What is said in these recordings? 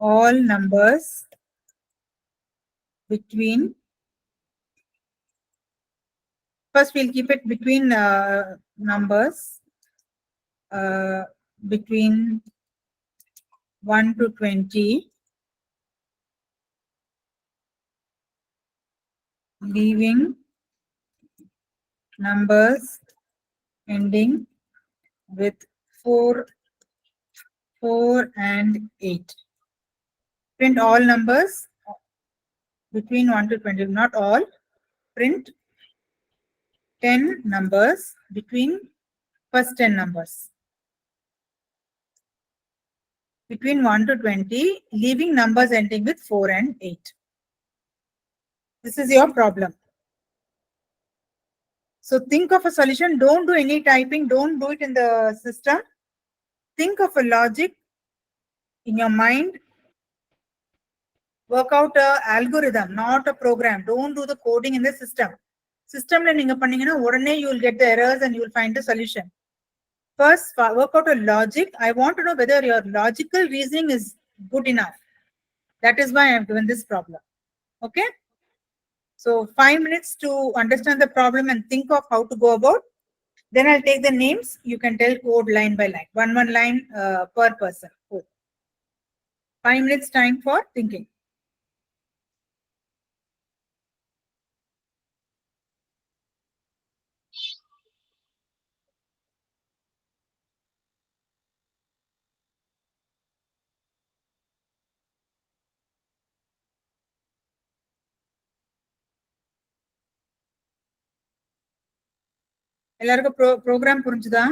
all numbers between, first we'll keep it between numbers between 1 to 20, leaving numbers ending with 4, 4 and 8. Print all numbers between 1 to 20, not all. Print 10 numbers between first 10 numbers. Between 1 to 20, leaving numbers ending with 4 and 8. This is your problem. So think of a solution. Don't do any typing. Don't do it in the system. Think of a logic in your mind. Work out a algorithm, not a program. Don't do the coding in the system. System learning, you will get the errors and you will find the solution. First, work out a logic. I want to know whether your logical reasoning is good enough. That is why I have given this problem. Okay. So 5 minutes to understand the problem and think of how to go about. Then I'll take the names. You can tell code line by line, one line per person. Code. 5 minutes time for thinking. எல்லாருக்கும் program புரிஞ்சுதா?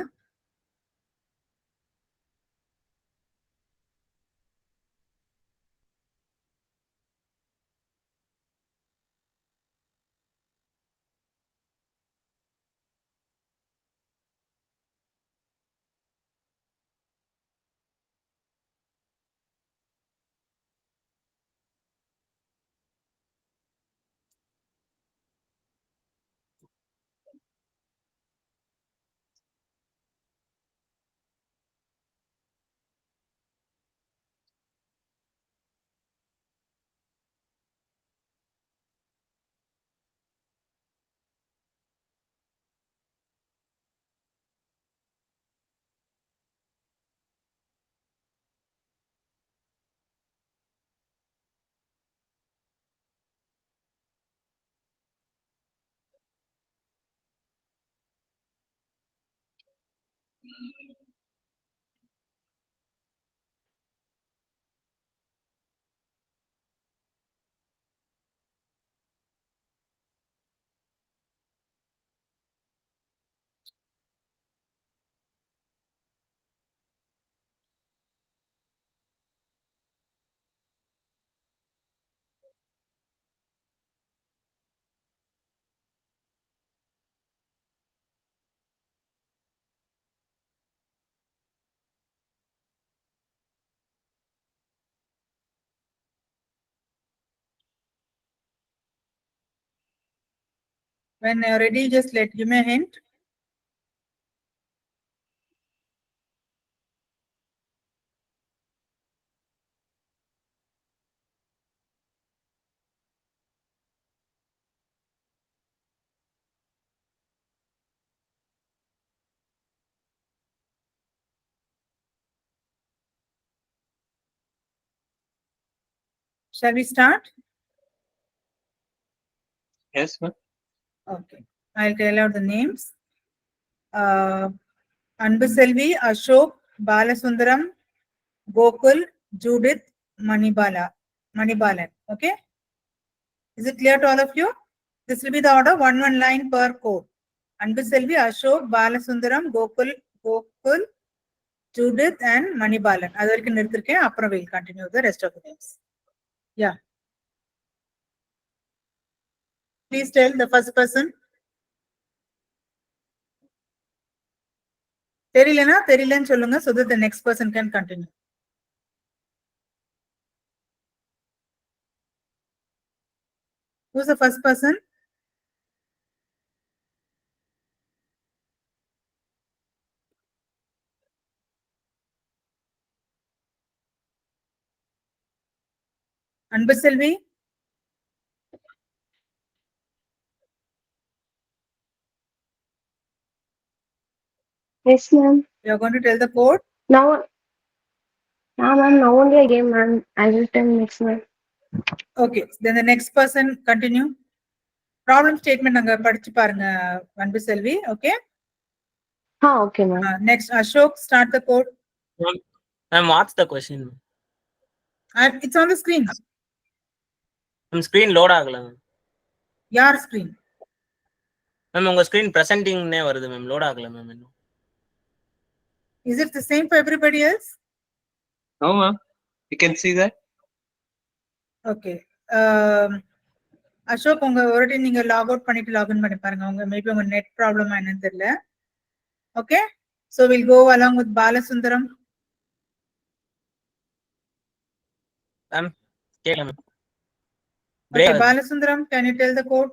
When you're ready, just give me a hint. Shall we start? Yes, ma'am. Okay. I'll tell out the names. Anbuselvi, Ashok, Balasundaram, Gokul, Judith, Manibalan. Okay. Is it clear to all of you? This will be the order, one line per code. Anbuselvi, Ashok, Balasundaram, Gokul, Judith and Manibalan. After we'll continue the rest of the names. Yeah. Please tell the first person. Therilen solunga so that the next person can continue. Who's the first person? Anbuselvi, Yes, ma'am. you are going to tell the code. Now, ma'am, now only I came, ma'am. I will tell next, ma'am. Okay, then the next person continue. Problem statement anga padichu parunga Anbuselvi, okay? Okay, ma'am. Next, Ashok, start the code. Ma'am, what's the question? It's on the screen. Screen load ஆகல ma'am. Your screen. Ma'am உங்க screen பிரசன்டிங்னே வருது ma'am, load ஆகல ma'am இன்னும். Is it the same for everybody else? No, ma'am. You can see that. Okay. Ashok உங்க ஒருட்டி நீங்க log out பண்ணிட்டு login பண்ணி பாருங்க. உங்க மேபி உங்க நெட் ப்ராப்ளம் என்னன்னு தெரியல. Okay, so we'll go along with Balasundaram. Ma'am கேட்கல ma'am. Okay, Balasundaram, can you tell the code?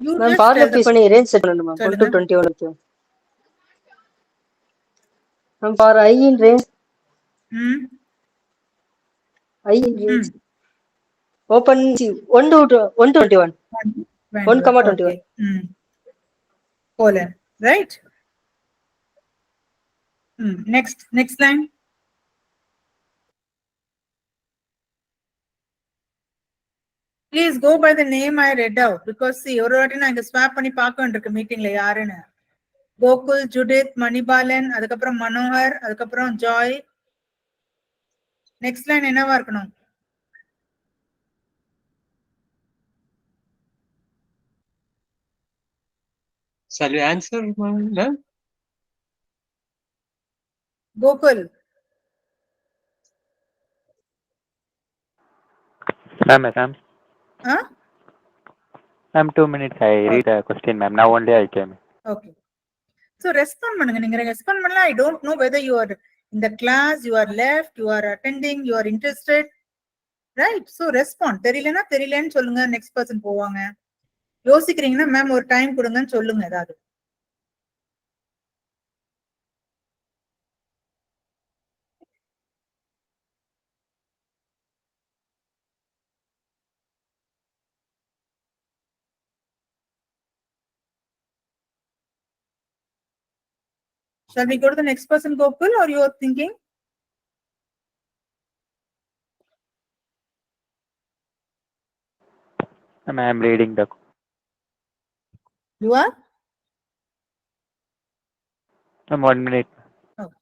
You Ma'am, just பார்ல tell the click பண்ணி range set பண்ணணும் ma'am. 1 to 21 இருக்கு. Ma'am, for I in range. I in range. Open 1 to 21. 1,21. Okay. Colon, right? Next line. Please go by the name I read out because see, ஒரு வாட்டி நான் இங்க swap பண்ணி பார்க்க வேண்டியிருக்கு மீட்டிங்ல யாருன்னு. கோகுல், ஜுடித், மணிபாலன், அதுக்கப்புறம் மனோகர், அதுக்கப்புறம் ஜாய். நெக்ஸ்ட் லைன் என்னவா இருக்கணும்? Shall we answer, ma'am? Gokul. Ma'am, Huh? Ma'am, 2 minutes. I read the question, ma'am. Now only I came. Okay. So respond பண்ணுங்க. நீங்க respond பண்ணல. I don't know whether you are in the class, you are left, you are attending, you are interested. Right? So respond. தெரியலனா தெரியலன்னு சொல்லுங்க. Next person போவாங்க. யோசிக்கிறீங்கன்னா ma'am ஒரு time கொடுங்கன்னு சொல்லுங்க ஏதாவது. Shall we go to the next person, Gokul, or you are thinking? Ma'am, I am reading the. You are? Ma'am, 1 minute. Okay.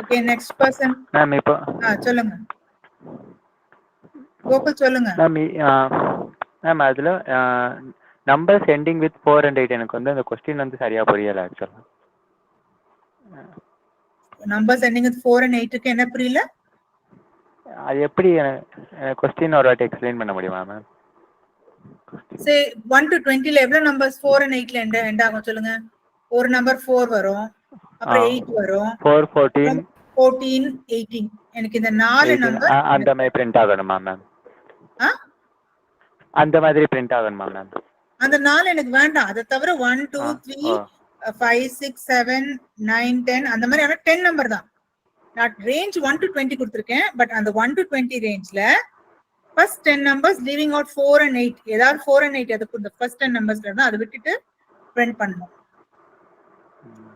Okay, next person. Ma'am, இப்போ சொல்லுங்க. கோகுல் சொல்லுங்க. மேம் அதுல numbers ending with 4 and 8 எனக்கு வந்து அந்த question வந்து சரியா புரியல ஆக்சுவலா. நம்பர்ஸ் எண்டிங் வித் 4 and 8 க்கு என்ன புரியல? அது எப்படி கொஸ்டின் ஒரு வாட்டி எக்ஸ்பிளைன் பண்ண முடியுமா மேம்? Say 1 to 20 ல எவ்வளவு நம்பர்ஸ் 4 and 8 ல எண்ட் ஆகும் சொல்லுங்க. ஒரு நம்பர் 4 வரும், அப்புறம் 8 வரும், 4, 14, 14, 18. எனக்கு இந்த நாலு நம்பர் அந்த மாதிரி பிரிண்ட் ஆகணுமா மேம்? அந்த மாதிரி பிரிண்ட் ஆகணுமா மேம்? அந்த நாலு எனக்கு வேண்டாம். அதை தவிர 1 2 3 5 6 7 9 10 அந்த மாதிரி 10 நம்பர் தான். நான் ரேஞ்ச் 1 to 20 கொடுத்திருக்கேன். பட் அந்த 1 to 20 ரேஞ்ச்ல first 10 numbers leaving out 4 and 8. ஏதாவது 4 and 8 அதுக்கு இந்த ஃபர்ஸ்ட் 10 நம்பர்ஸ்ல இருந்தா அதை விட்டுட்டு பிரிண்ட் பண்ணணும்.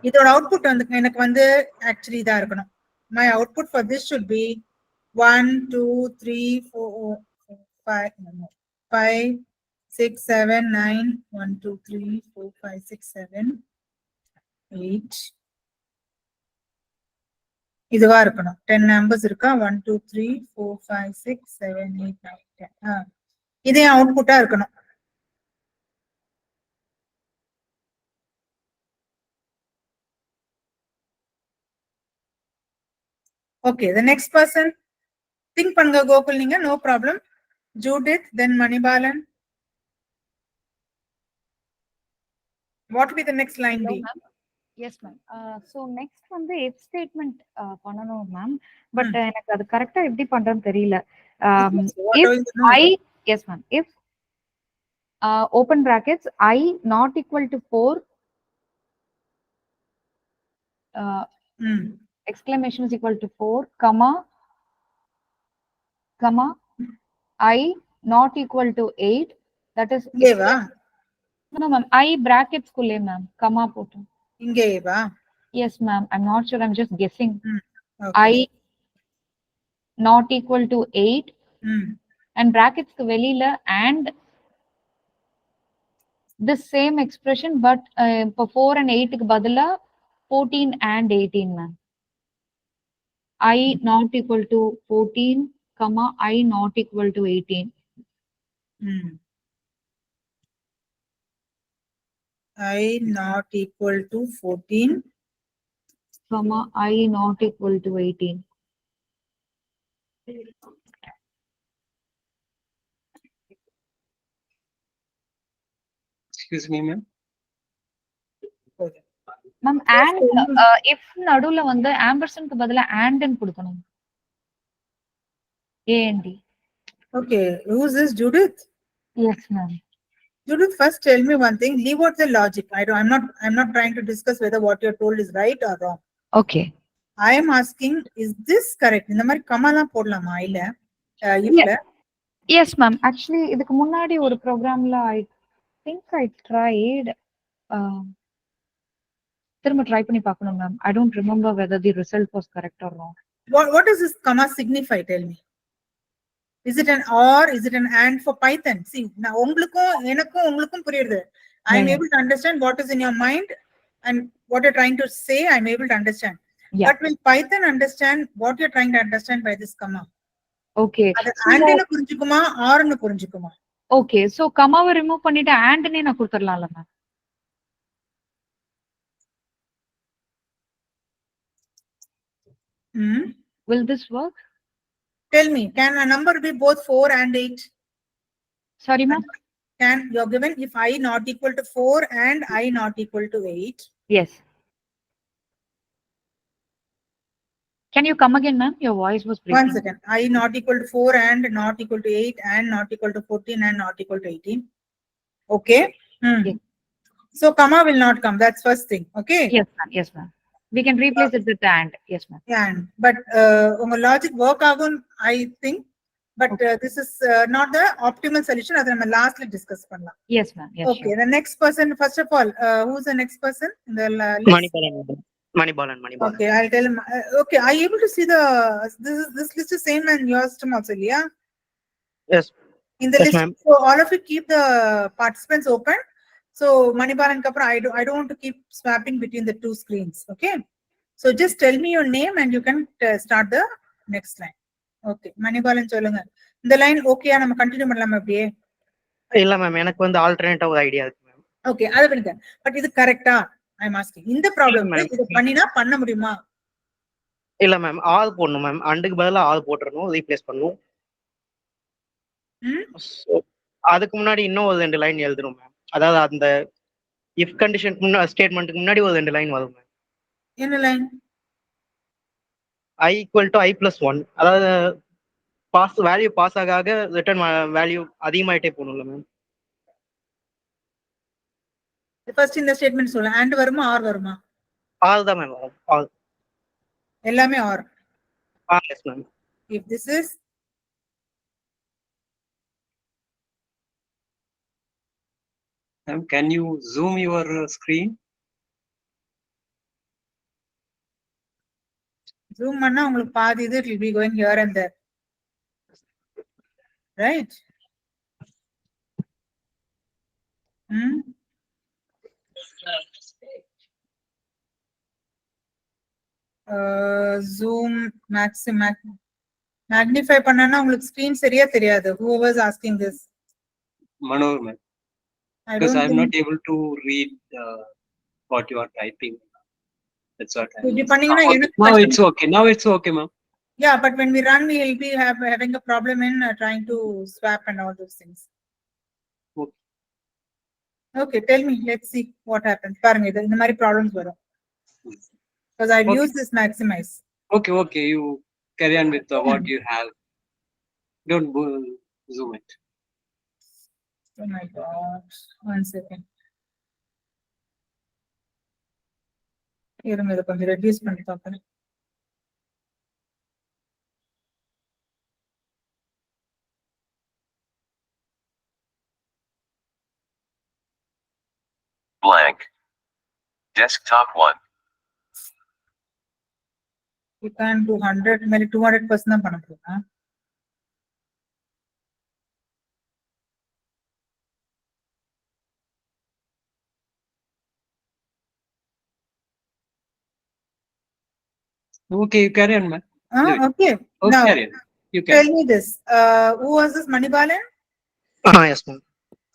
இதோட அவுட்புட் வந்து எனக்கு வந்து ஆக்சுவலி இதா இருக்கணும். My output for this should be 1 2 3 4 5 6 7 9 1 2 3 4 5 6 7 8 இதுவா இருக்கணும். 10 நம்பர்ஸ் இருக்கா? 1 2 3 4 5 6 7 8 9 10. இதே அவுட்புட்டா இருக்கணும். Okay, the next person. Think panga Gokul ninga, no problem. Judith, then Manibalan. What will be the next line Hello, be? ma'am. Yes, ma'am. So next வந்து if statement பண்ணணும் ma'am. But எனக்கு அது கரெக்டா எப்படி பண்றதுன்னு தெரியல. What If do you know? I, yes ma'am. If open brackets I not equal to 4, exclamation is equal to 4, comma, I not equal to 8. That is Ingeva? no ma'am. I brackets kulle ma'am. Comma போட்டு. Ingeva? Yes ma'am. I'm not sure. I'm just guessing. Okay. I not equal to 8 and brackets க்கு வெளியில and the same expression but இப்போ 4 and 8 க்கு பதிலா 14 and 18 ma'am. I not equal to 14, comma I not equal to 18. I not equal to 14. Comma I not equal to 18. Excuse me, ma'am. Ma'am, and if நடுவுல வந்து ampersand க்கு பதிலா and ன்னு கொடுக்கணும். AND. Okay, who's this, Judith? Yes ma'am. Judith, first tell me one thing. Leave out the logic. I'm not trying to discuss whether what you're told is right or wrong. Okay. I am asking, is this correct? இந்த மாதிரி கமாலாம் போடலாமா இல்ல ifல? Yes ma'am. Actually இதுக்கு முன்னாடி ஒரு ப்ரோக்ராம்ல I think I tried திரும்ப try பண்ணி பார்க்கணும் ma'am. I don't remember whether the result was correct or wrong. What does this comma signify? Tell me. Is it an or? Is it an and for Python? See, நான் உங்களுக்கும் புரியுது. I am able to understand what is in your mind and what you're trying to say. I'm able to understand. Yeah. But will Python understand what you're trying to understand by this comma? Okay. அது and ன்னு புரிஞ்சுக்குமா or ன்னு புரிஞ்சுக்குமா? Okay. So கமாவை remove பண்ணிட்டு and னே நான் கொடுத்துறலாம்ல ma'am. Will this work? Tell me, can a number be both 4 and 8? Sorry ma'am. Can you're given if I not equal to 4 and I not equal to 8? Yes. Can you come again ma'am? Your voice was breaking. One second. I not equal to 4 and not equal to 8 and not equal to 14 and not equal to 18. Okay. Yes. So comma will not come. That's first thing. Okay. Yes ma'am. Yes ma'am. We can replace it with and. Yes ma'am. Yeah. But unga logic work agun, I think. But this is not the optimal solution. Adha nama lastly discuss pannalam. Yes ma'am. Yes. Okay. Sure. The next person, first of all, who's the next person in the list? Manibalan. Okay, I'll tell him. Okay, are you able to see this list is same and your system also, yeah? Yes. In the Yes, list, ma'am. so all of you keep the participants open. So Manibalan Kapra, I don't want to keep swapping between the two screens. Okay. So just tell me your name and you can start the next line. Okay, Manibalan சொல்லுங்க. இந்த line okay நம்ம continue பண்ணலாமா அப்படியே? இல்ல ma'am எனக்கு வந்து alternative ஒரு idea இருக்கு மேம். Okay, அது விடுங்க. பட் இது கரெக்ட்டா? I am asking. இந்த ப்ராப்ளம் இது பண்ணினா பண்ண முடியுமா? இல்ல மேம் ஆல் போடணும் மேம். அண்டுக்கு பதிலா ஆல் போட்டுறணும், ரீப்ளேஸ் பண்ணனும். அதுக்கு முன்னாடி இன்னும் ஒரு 2 லைன் எழுதணும் மேம். அதாவது அந்த இஃப் கண்டிஷன் ஸ்டேட்மென்ட்க்கு முன்னாடி ஒரு 2 லைன் வரும் மேம். என்ன line? I equal to I plus 1. அதாவது வேல்யூ பாஸ் ஆக ரிட்டர்ன் வேல்யூ அதிகமாயிட்டே போகணும்ல மேம். ஃபர்ஸ்ட் இந்த ஸ்டேட்மென்ட் சொல்லுங்க. and வருமா or வருமா? ஆல் தான் மேம் வரும். ஆல். எல்லாமே or. Yes ma'am. If this is Ma'am, can you zoom your screen? zoom பண்ணா உங்களுக்கு பாதி இது it will be going here and there. Right? Zoom magnify பண்ணனா உங்களுக்கு screen சரியா தெரியாது. Whoever is asking this. Manohar ma'am. Because I'm not able to read what you are typing. That's what. இப்படி பண்ணீங்கன்னா எனக்கு Now it's okay. Now it's okay, ma'am. Yeah, but when we run, we will be having a problem in trying to swap and all those things. Okay. Okay, tell me, let's see what happens. பாருங்க இது இந்த மாதிரி problems வரும். Because I've Okay. used this maximize. Okay, you carry on with what you have. Don't zoom it. Oh my God, 1 second. இருங்க இதை கொஞ்சம் reduce பண்ணி பார்க்கிறேன். Blank. Desktop 1. You can do 100, maybe 200% தான் பண்ண போறேன். Okay, you carry on, man. Do it. Okay. Oh, Now, carry on. You tell can. me this. Who was this Manibalan? Yes, ma'am.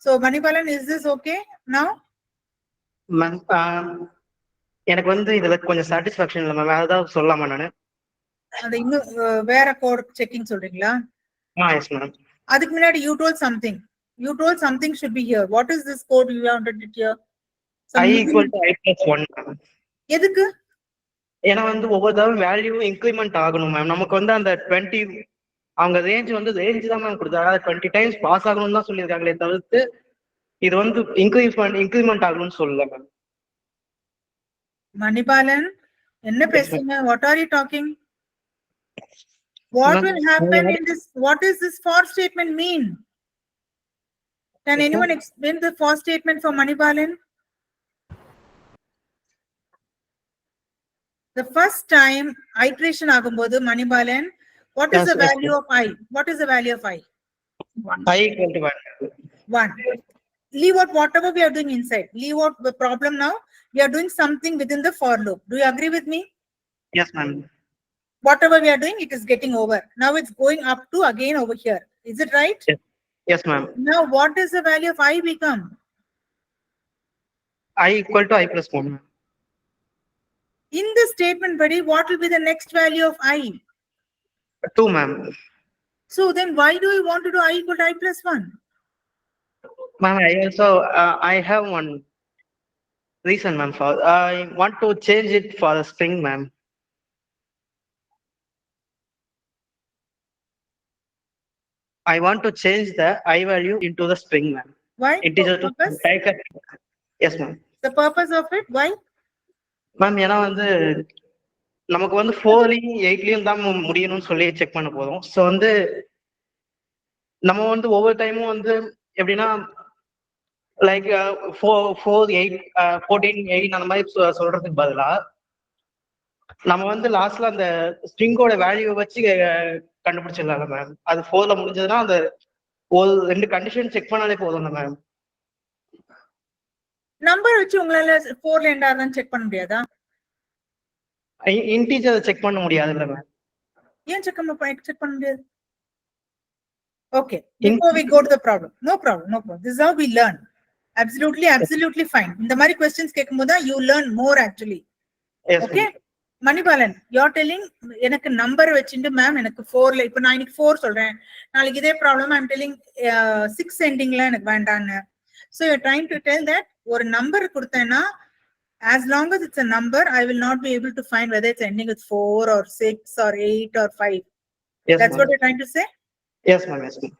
So Manibalan, is this okay now? Ma'am எனக்கு வந்து இதுல கொஞ்சம் satisfaction இல்லை ma'am. வேற ஏதாவது சொல்லலாமா நானு? அந்த இன்னும் வேற கோட் செக்கிங் சொல்றீங்களா? Yes ma'am. அதுக்கு முன்னாடி you told something. You told something should be here. What is this code you wanted it here? I equal to I plus 1. எதுக்கு? ஏன்னா வந்து ஒவ்வொரு தடவை வேல்யூ இன்க்ரிமெண்ட் ஆகணும் மேம். நமக்கு வந்து அந்த 20 அவங்க ரேஞ்ச் வந்து ரேஞ்ச் தான் மேம் கொடுத்தாங்க. 20 டைம்ஸ் பாஸ் ஆகணும்னு தான் சொல்லியிருக்காங்களே தவிர்த்து இது வந்து இன்க்ரிமெண்ட் ஆகணும்னு சொல்லல மேம். Manibalan, என்ன பேசுறீங்க? What are you talking? What will happen in this? What is this for statement mean? Can anyone explain the for statement for Manibalan? The first time iteration ஆகும்போது Manibalan, what is Yes, the yes, value of I? What is the value of I? I equal to 1. 1. Leave out whatever we are doing inside. Leave out the problem now. We are doing something within the for loop. Do you agree with me? Yes, ma'am. Whatever we are doing, it is getting over. Now it's going up to again over here. Is it right? Yes, ma'am. Now what is the value of I become? I equal to I plus 1. In this statement, buddy, what will be the next value of I? 2, ma'am. So then why do you want to do I equal to I plus 1? Ma'am, I also I have one reason, ma'am. For I want to change it for a string, ma'am. I want to change the I value into the string, ma'am. Why? Integer to Purpose? take a, yes, ma'am. The purpose of it? Why? Ma'am, ஏன்னா வந்து நமக்கு வந்து 4லயும் 8லயும் தான் முடியணும்னு சொல்லி check பண்ண போதும். So வந்து நம்ம வந்து ஒவ்வொரு டைமும் வந்து எப்படின்னா லைக் 4, 8, 14, 8 அந்த மாதிரி சொல்றதுக்கு பதிலா நம்ம வந்து லாஸ்ட்ல அந்த ஸ்ட்ரிங்கோட வேல்யூ வச்சு கண்டுபிடிச்சிடலாம் மேம். அது 4ல முடிஞ்சதுன்னா அந்த ஒரு 2 கண்டிஷன் செக் பண்ணாலே போதும் மேம். நம்பர் வச்சு உங்களால 4ல எண்ட் ஆகுதான்னு செக் பண்ண முடியாதா? இன்டீஜர் செக் பண்ண முடியாதுல்ல மேம். ஏன் செக் பண்ண முடியாது? Okay, before we go to the problem. No problem. This is how we learn. Absolutely fine. இந்த மாதிரி questions கேட்கும்போது you learn more actually. Yes, Okay? Manibalan, you're telling எனக்கு நம்பர் வச்சுட்டு மேம் எனக்கு 4ல இப்போ நான் இன்னைக்கு 4 சொல்றேன், நாளைக்கு இதே ப்ராப்ளம் ஐம் டெல்லிங் 6 எண்டிங்ல எனக்கு வேண்டான்னு. So you're trying to tell that ஒரு நம்பர் கொடுத்தேன்னா as long as it's a number, I will not be able to find whether it's ending with 4 or 6 or 8 or 5. Yes, That's what you're trying to say? Yes, ma'am. Yes, ma'am.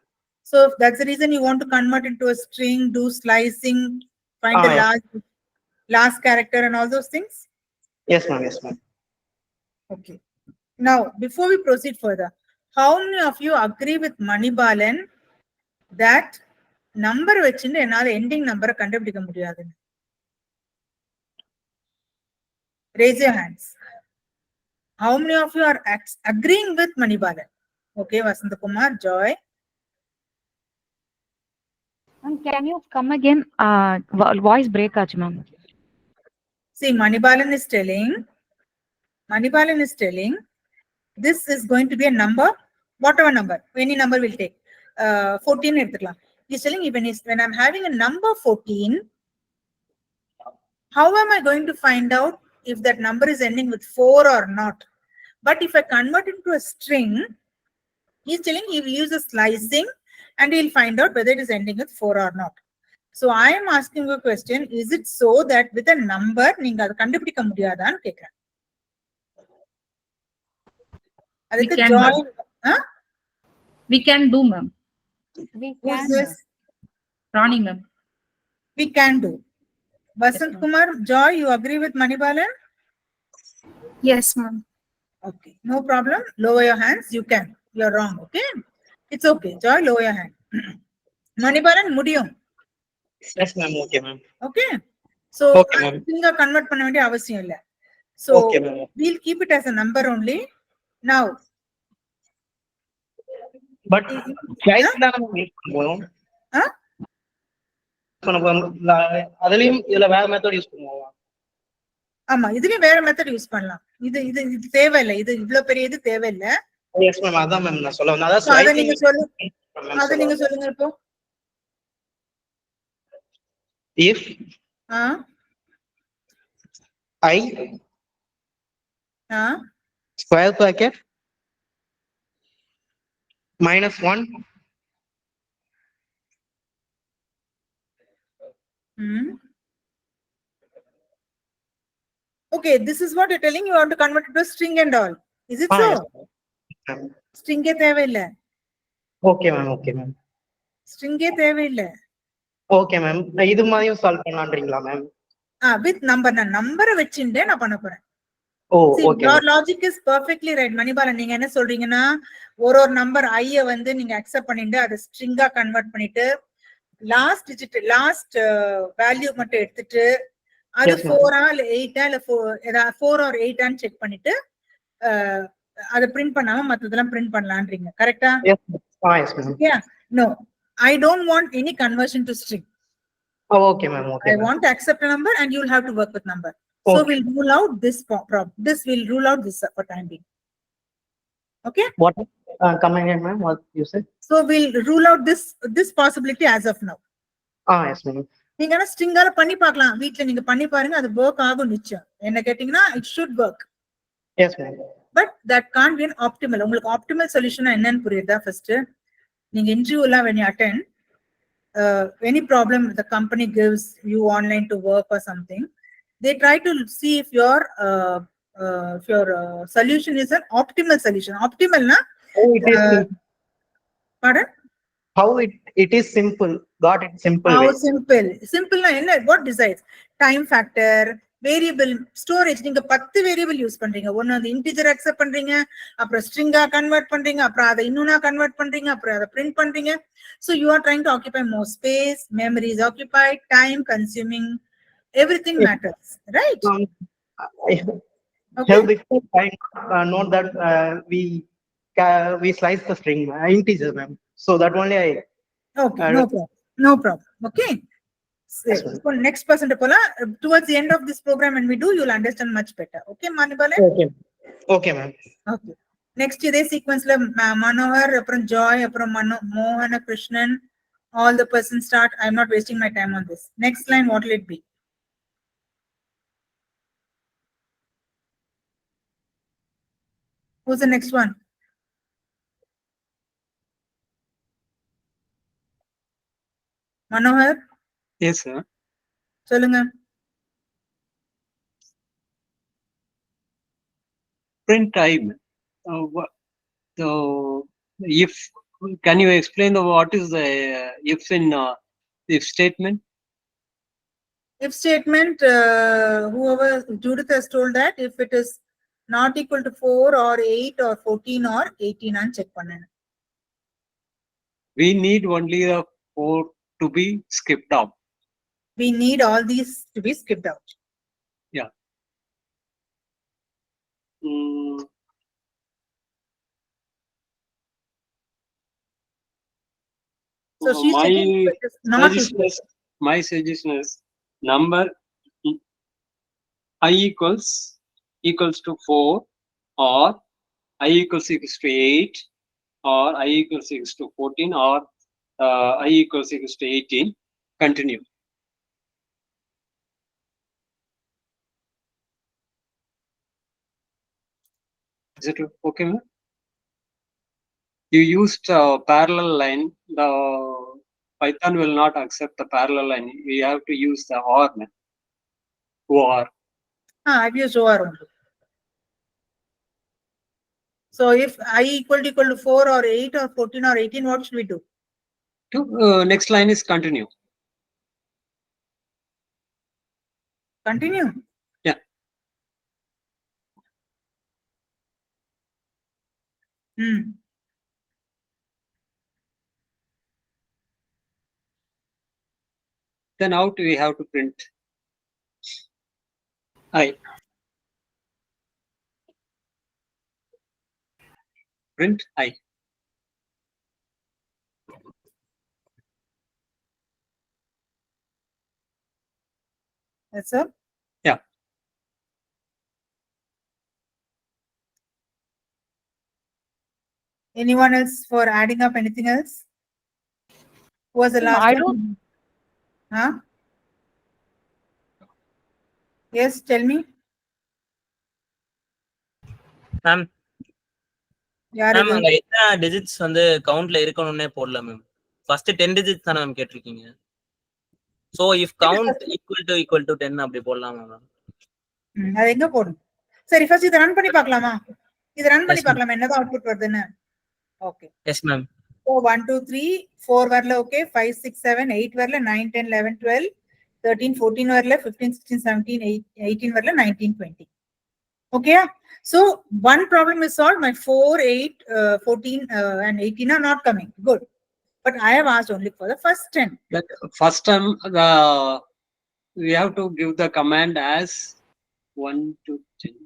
So if that's the reason you want to convert into a string, do slicing, find the last character and all those things? Yes, ma'am. Yes, ma'am. Okay. Now, before we proceed further, how many of you agree with Manibalan that number வச்சுட்டு என்னால ending number கண்டுபிடிக்க முடியாது? Raise your hands. How many of you are agreeing with Manibalan? Okay, Vasant Kumar, Joy. Can you come again? Voice break achu, ma'am. See, Manibalan is telling this is going to be a number, whatever number, any number we'll take. 14 எடுத்துக்கலாம். He's telling even when I'm having a number 14, how am I going to find out if that number is ending with 4 or not? But if I convert it to a string, he's telling he will use a slicing and he'll find out whether it is ending with 4 or not. So I am asking you a question, is it so that with a number, நீங்க அதை கண்டுபிடிக்க முடியாதான்னு கேட்கிறேன். அதுக்கு can, join, we can do, ma'am. We who's can. this? Rani, ma'am. We can do. Vasant ma'am. Kumar, Joy, you agree with Manibalan? Yes, ma'am. Okay, no problem. Lower your hands. You can. You're wrong. Okay, it's okay. Joy, lower your hand. Manibalan, முடியும். Yes, ma'am. Okay, ma'am. Okay. So, Okay, ma'am. நீங்க convert பண்ண வேண்டிய அவசியம் இல்ல. So, Okay, ma'am. we'll keep it as a number only. Now, But slice தான் நம்ம use பண்ணுவோம். Huh? அதுலயும் இதுல வேற மெத்தட் யூஸ் பண்ணுவோம். ஆமா, இதுலயும் வேற மெத்தட் யூஸ் பண்ணலாம். இது இது இது தேவையில்லை. இது இவ்வளவு பெரிய இது தேவையில்லை. எஸ் மேம், அதான் மேம் நான் சொல்ல வந்தேன். அதான் So, அதை நீங்க slicing சொல்லு. அதை நீங்க சொல்லுங்க இப்போ. if I square bracket -1 Okay, this is what you're telling. You want to convert it to a string and all. Is it so? String ஏ தேவையில்லை. Okay ma'am, okay ma'am. String ஏ தேவையில்லை. Okay ma'am, இது மாதிரியும் solve பண்ணலாம்ன்றீங்களா ma'am? With number, நான் நம்பரை வச்சுட்டே நான் பண்ண போறேன். ஓ, See, okay. your logic is perfectly right. Manibalan, நீங்க என்ன சொல்றீங்கன்னா, ஒரு நம்பர் ஐய வந்து நீங்க அக்செப்ட் பண்ணிட்டு அதை ஸ்ட்ரிங்கா கன்வெர்ட் பண்ணிட்டு லாஸ்ட் டிஜிட் லாஸ்ட் வேல்யூ மட்டும் எடுத்துட்டு அது 4 இல்ல 8 இல்ல 4 or 8 செக் பண்ணிட்டு அதை பிரிண்ட் பண்ணாம மத்ததெல்லாம் பிரிண்ட் பண்ணலாம்ன்றீங்க. கரெக்ட்டா? Yes ma'am. Yeah. No, I don't want any conversion to string. Okay ma'am, okay. I want to accept a number and you'll have to work with number. So we'll rule out this problem. This will rule out this for time being. Okay? What? Come again, ma'am. What you said? So we'll rule out this possibility as of now. Yes ma'am. நீங்க ஸ்ட்ரிங்கால பண்ணி பார்க்கலாம். வீட்ல நீங்க பண்ணி பாருங்க, அது work ஆகும் நிச்சயம். என்ன கேட்டிங்கன்னா it should work. Yes ma'am. But that can't be an optimal. உங்களுக்கு optimal solution என்னன்னு புரியுதா? First நீங்க இன்டர்வியூலாம் when you attend any problem the company gives you online to work or something, they try to see if your solution is an optimal solution. Optimal na? Oh, it is pardon? How it is simple. Got it? Simple. How way. simple? Simple na enna? What decides? Time factor, variable, storage. நீங்க 10 variable use பண்றீங்க. ஒன்னு அந்த integer accept பண்றீங்க, அப்புறம் string ஆ convert பண்றீங்க, அப்புறம் அதை இன்னொன்னா convert பண்றீங்க, அப்புறம் அதை print பண்றீங்க. So you are trying to occupy more space, memory is occupied, time consuming, everything matters, right? Okay. Before I note that we slice the string integer, ma'am. So that only I. Okay, no problem. No problem. Okay. So next person to Pola, towards the end of this program when we do, you'll understand much better. Okay, Manibale? Okay. Okay, ma'am. Okay. Next இதே sequence-ல மனோகர், அப்புறம் Joy, அப்புறம் மோகன Krishnan, all the persons start. I'm not wasting my time on this. Next line, what will it be? Who's the next one? Manohar? Yes, sir. சொல்லுங்க. Print time. So, if can you explain what is the if in if statement? If statement, whoever Judith has told that if it is not equal to 4 or 8 or 14 or 18 and check பண்ணேன். We need only the 4 to be skipped out. We need all these to be skipped out. Yeah. So she's checking if it is not equal. My suggestion is number I equals to 4 or I equals to 8 or I equals to 14 or I equals to 18. Continue. Is it okay, ma'am? You used parallel line. The Python will not accept the parallel line. You have to use the OR, ma'am. OR. I've used OR only. So if I equal to 4 or 8 or 14 or 18, what should we do? Next line is continue. Continue. Yeah. Then out we have to print I. Print I. That's all. Yeah. Anyone else for adding up anything else? Who was the last I one? don't. Huh? Yes, tell me. Ma'am யார் ma'am இது? அங்க எத்தனை digits வந்து கவுண்ட்ல இருக்கணும்னே போடல ma'am. First 10 digits தானே ma'am கேட்டிருக்கீங்க. So if count equal to 10 அப்படி போடலாமா மேம்? அது எங்க போடும்? சரி ஃபர்ஸ்ட் இத ரன் பண்ணி பார்க்கலாமா? இத ரன் பண்ணி Yes, ma'am. பார்க்கலாமா என்னதான் அவுட்புட் வருதுன்னு? ஓகே. Yes ma'am. So 1 2 3 4 வரல ஓகே 5 6 7 8 வரல 9 10 11 12 13 14 வரல 15 16 17 18 வரல 19 20. Okay, so one problem is solved. My 4 8 14 and 18 are not coming. Good, but I have asked only for the first 10. But first time we have to give the command as 1 to 10.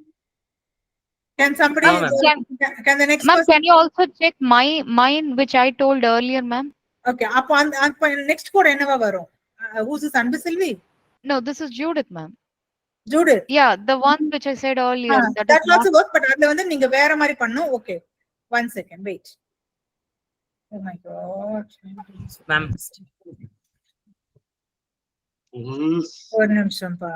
Can somebody No, ma'am. can the next Ma'am, person? can you also check mine which I told earlier, ma'am? Okay, upon next code என்னவா வரும்? Who's this Anbiselvi? No, this is Judith, ma'am. Judith. Yeah, the one which I said earlier. That That is also not. work, but அதுல வந்து நீங்க வேற மாதிரி பண்ணும். Okay, 1 second, wait. Oh my god. Ma'am ஒரு நிமிஷம் பா.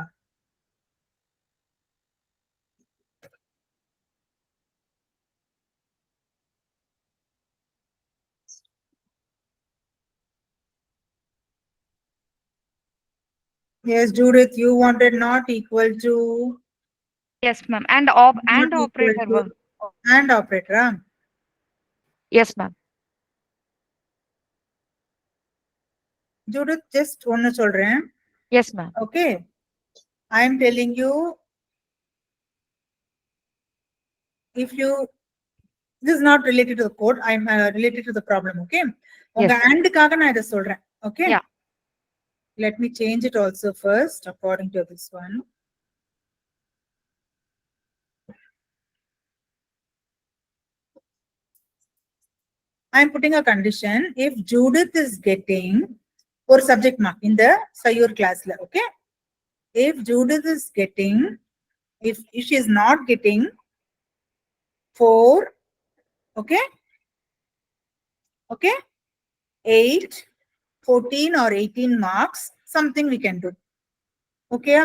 Yes, Judith, you wanted not equal to Yes, ma'am. And not operator. equal to ma'am. and operator. Huh? Yes, ma'am. Judith, just ஒன்னு சொல்றேன். Yes, ma'am. Okay, I am telling you, if you, this is not related to the code, I am related to the problem. Okay, உங்க Yes. and காக நான் இத சொல்றேன். Okay, Yeah. let me change it also first according to this one. I am putting a condition if Judith is getting or subject mark in the Sayur class. Okay, if Judith is getting, if she is not getting 4, okay, 8, 14 or 18 marks, something we can do. Okay,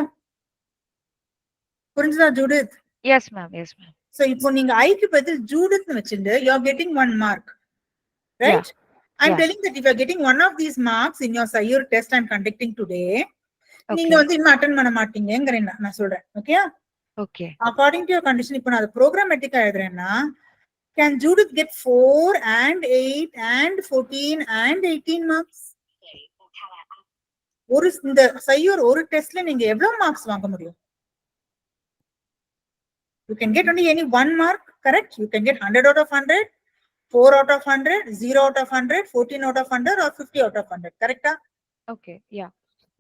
புரிஞ்சுதா Judith? Yes, ma'am. Yes, ma'am. So இப்போ நீங்க ஐக்கு பதில் Judith வச்சிருந்து you are getting 1 mark, right? I'm Yeah. telling that if you are getting one of these marks in your Sayur test I'm conducting today, நீங்க Okay. வந்து இன்னும் attend பண்ண மாட்டீங்கங்கறேன் நான் சொல்றேன். Okay, Okay. according to your condition இப்போ நான் ப்ரோக்ராமேட்டிக்கா எழுதுறேன்னா can Judith get 4 and 8 and 14 and 18 marks? ஒரு இந்த Sayur ஒரு டெஸ்ட்ல நீங்க எவ்வளவு மார்க்ஸ் வாங்க முடியும்? You can get only any 1 mark, correct? You can get 100 out of 100, 4 out of 100, 0 out of 100, 14 out of 100 or 50 out of 100, correct? Okay. Yeah.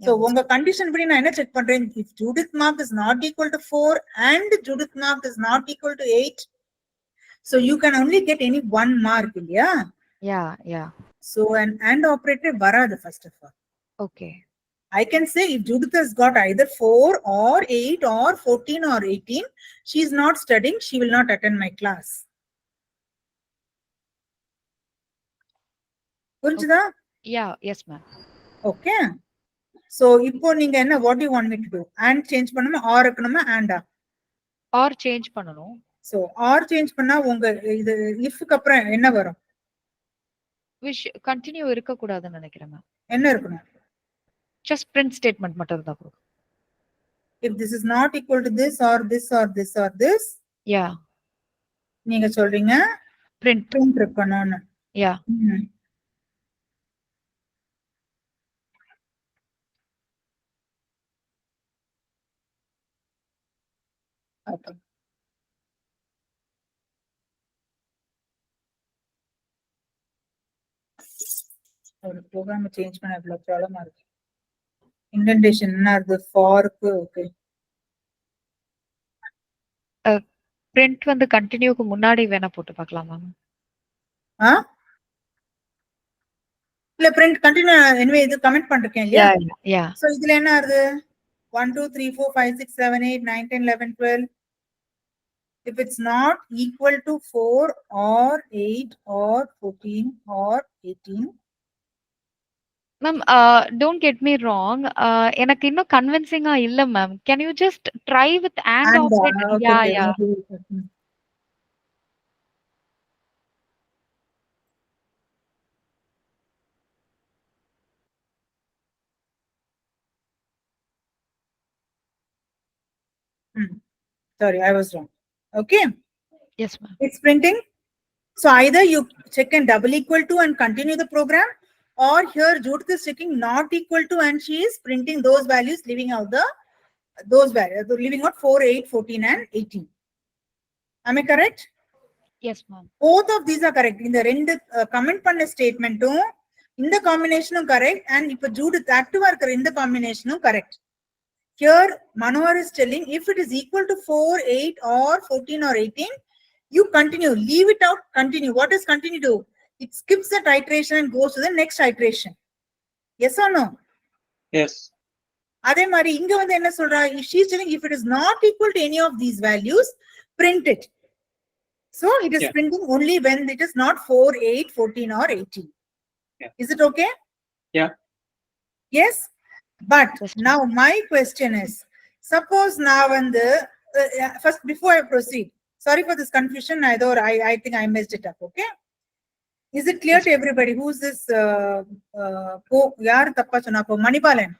So உங்க condition படி நான் என்ன செக் பண்றேன்? If Judith mark is not equal to 4 and Judith mark is not equal to 8, so you can only get any 1 mark, இல்லையா? Yeah. Yeah. So an and operator வராது first of all. Okay. I can say if Judith has got either 4 or 8 or 14 or 18, she is not studying, she will not attend my class. புரிஞ்சுதா? Yeah. Yes, ma'am. Okay. So இப்போ நீங்க என்ன what do you want me to do? And change பண்ணுமா or இருக்கணுமா and? Or change பண்ணனும். So or change பண்ணா உங்க இது ifக்கு அப்புறம் என்ன வரும்? விஷ் கண்டினியூ இருக்க கூடாதுன்னு நினைக்கிறேன் மேம். என்ன இருக்கணும்? ஜஸ்ட் பிரிண்ட் ஸ்டேட்மெண்ட் மட்டும் இருந்தா போதும். If this is not equal to this or this or this or this, யா நீங்க சொல்றீங்க பிரிண்ட். print இருக்கணும்னு. யா ம். Okay. ஒரு ப்ரோக்ராம் சேஞ்ச் பண்ண இவ்வளவு ப்ராப்ளமா இருக்கு. இண்டென்டேஷன் என்ன இருக்கு? ஃபார்க்கு ஓகே. பிரிண்ட் வந்து கண்டினியூக்கு முன்னாடி வேணா போட்டு பார்க்கலாம் மேம். ஆ இல்ல பிரிண்ட் கண்டினியூ எனிவே இது கமெண்ட் பண்ணிருக்கேன் இல்லையா? யா சோ இதுல என்ன இருக்கு? 1 2 3 4 5 6 7 8 9 10 11 12. If it's not equal to 4 or 8 or 14 or 18, ma'am don't get me wrong. எனக்கு இன்னும் கன்வின்சிங்கா இல்ல ma'am. Can you just try with and and operator? okay, yeah okay, yeah sorry, I was wrong. Okay, yes ma'am. it's printing. So either you check and double equal to and continue the program, or here Judith is checking not equal to and she is printing those values, leaving out those values, leaving out 4, 8, 14 and 18. Am I correct? Yes ma'am. Both of these are correct. இந்த ரெண்டு comment பண்ண ஸ்டேட்மெண்ட்டும் இந்த காம்பினேஷனும் correct and இப்ப Judith ஆக்டிவா இருக்கிற இந்த காம்பினேஷனும் correct. Here Manohar is telling if it is equal to 4, 8 or 14 or 18, you continue, leave it out, continue. What does continue do? It skips that iteration and goes to the next iteration. Yes or no? Yes. அதே மாதிரி இங்க வந்து என்ன சொல்றா? She is telling if it is not equal to any of these values, print it. So it is Yeah. printing only when it is not 4, 8, 14 or 18. Yeah. Is it okay? Yeah. Yes. But Yes. now my question is, suppose now and first before I proceed, sorry for this confusion. I think I messed it up. Okay. Is it clear Yes. to everybody? Who's this? Yaar tappa chuna po? Manipalan.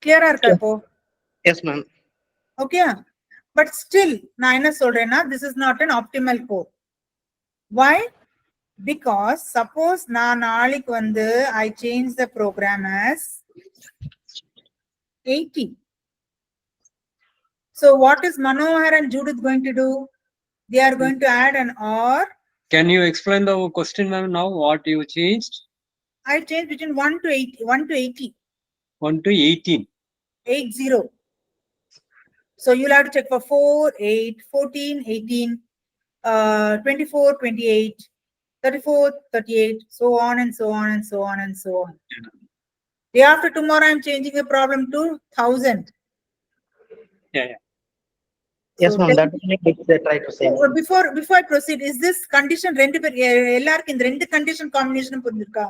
Clear irka Yes. po? Yes, ma'am. Okay. But still, நான் என்ன சொல்றேன்னா, this is not an optimal code. Why? Because suppose நான் நாளைக்கு வந்து I change the program as 80. So what is Manohar and Judith going to do? They are going to add an or. Can you explain the question, ma'am, now what you changed? I changed between 1 to 80. 1 to 80. 1 to 18. 80. So you'll have to check for 4, 8, 14, 18, 24, 28, 34, 38, so on and so on and so on and so on. Day after tomorrow, I'm changing the problem to 1000. Yeah, yeah. Yes, So ma'am. then- That only they try to say. So before I proceed, is this condition ரெண்டு பேர் எல்லாருக்கும் இந்த ரெண்டு condition combination புரிஞ்சிருக்கா?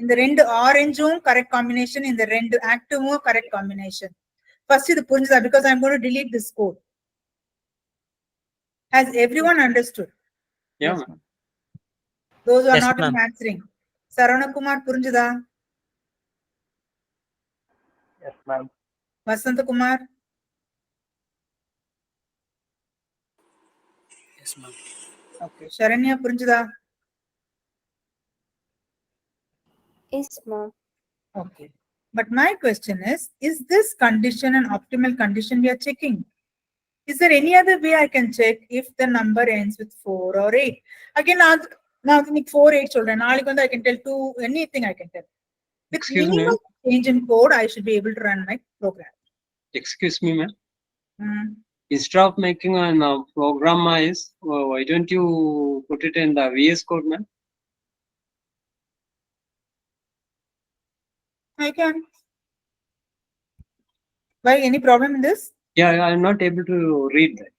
இந்த ரெண்டு ஆரஞ்சும் correct combination, இந்த ரெண்டு ஆக்டிவும் correct combination. First இது புரிஞ்சுதா? Because I'm going to delete this code. Has everyone understood? Yeah, ma'am. Those who are Yes, not ma'am. answering. Sarvanakumar புரிஞ்சுதா? Yes, ma'am. Vasant Kumar? Yes, ma'am. Okay. Sharanya புரிஞ்சுதா? Yes, ma'am. Okay. But my question is this condition an optimal condition we are checking? Is there any other way I can check if the number ends with 4 or 8? Again, now 4, 8 children. I can tell 2, anything I can tell. With Excuse me, minimal change in code, I should be able to run my program. Excuse me, ma'am. Hmm. Instead of making a program is, why don't you put it in the VS Code, ma'am? I can. Why? Any problem in this? Yeah, I am not able to read that.